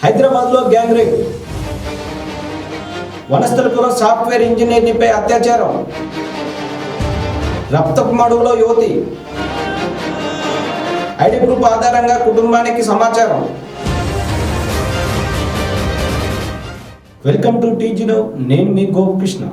హైదరాబాద్ లో gang rape, Vanasthalipuram software ఇంజనీర్పై అత్యాచారం, రక్తపు మడుగులో యువతి, ఐడి ప్రూఫ్ ఆధారంగా కుటుంబానికి సమాచారం. Welcome to TG now. నేను మీ గోపికృష్ణ.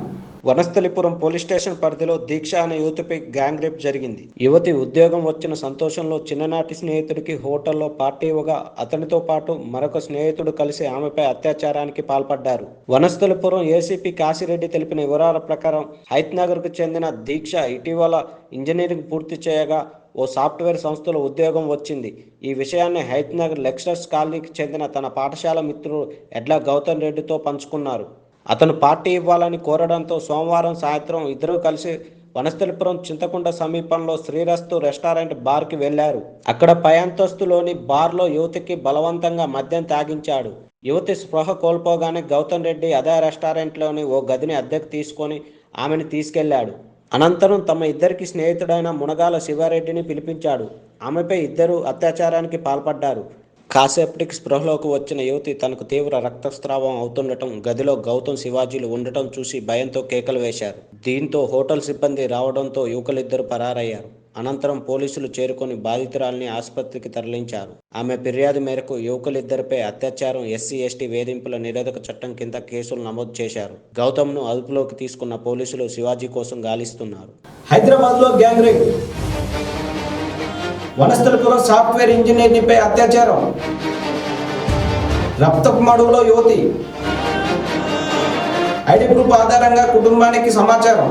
వనస్థలిపురం పోలీస్ స్టేషన్ పరిధిలో దీక్ష అనే యువతిపై గ్యాంగ్ రేప్ జరిగింది. యువతి ఉద్యోగం వచ్చిన సంతోషంలో చిన్ననాటి స్నేహితుడికి హోటల్లో పార్టీ ఇవ్వగా అతనితో పాటు మరొక స్నేహితుడు కలిసి ఆమెపై అత్యాచారానికి పాల్పడ్డారు. వనస్థలిపురం ఏసీపీ కాశిరెడ్డి తెలిపిన వివరాల ప్రకారం హైత్నగర్ కు చెందిన దీక్ష ఇటీవల ఇంజనీరింగ్ పూర్తి చేయగా ఓ సాఫ్ట్వేర్ సంస్థలో ఉద్యోగం వచ్చింది. ఈ విషయాన్ని హైత్నగర్ లెక్చరర్స్ కాలనీకి చెందిన తన పాఠశాల మిత్రుడు ఎడ్ల గౌతమ్ రెడ్డితో పంచుకున్నారు. అతను పార్టీ ఇవ్వాలని కోరడంతో సోమవారం సాయంత్రం ఇద్దరూ కలిసి వనస్థలిపురం చింతకుంట సమీపంలో శ్రీరస్తు రెస్టారెంట్ బార్కి వెళ్లారు. అక్కడ పై అంతస్తులోని బార్లో యువతికి బలవంతంగా మద్యం తాగించాడు. యువతి స్పృహ కోల్పోగానే గౌతమ్ రెడ్డి అదే రెస్టారెంట్లోని ఓ గదిని అద్దెకు తీసుకొని ఆమెను తీసుకెళ్లాడు. అనంతరం తమ ఇద్దరికి స్నేహితుడైన మునగాల శివారెడ్డిని పిలిపించాడు. ఆమెపై ఇద్దరు అత్యాచారానికి పాల్పడ్డారు. కాసేపటికి స్పృహలోకి వచ్చిన యువతి తనకు తీవ్ర రక్తస్రావం అవుతుండటం, గదిలో గౌతమ్ శివాజీలు ఉండటం చూసి భయంతో కేకలు వేశారు. దీంతో హోటల్ సిబ్బంది రావడంతో యువకులిద్దరు పరారయ్యారు. అనంతరం పోలీసులు చేరుకొని బాధితురాలిని ఆసుపత్రికి తరలించారు. ఆమె ఫిర్యాదు మేరకు యువకులిద్దరిపై అత్యాచారం, ఎస్సీ ఎస్టీ వేధింపుల నిరోధక చట్టం కింద కేసులు నమోదు చేశారు. గౌతమ్ను అదుపులోకి తీసుకున్న పోలీసులు శివాజీ కోసం గాలిస్తున్నారు. హైదరాబాద్ లో గ్యాంగ్ రేప్, వనస్థలిపురం సాఫ్ట్వేర్ ఇంజనీర్పై అత్యాచారం, రక్తపు మడుగులో యువతి, ఐడి ప్రూఫ్ ఆధారంగా కుటుంబానికి సమాచారం.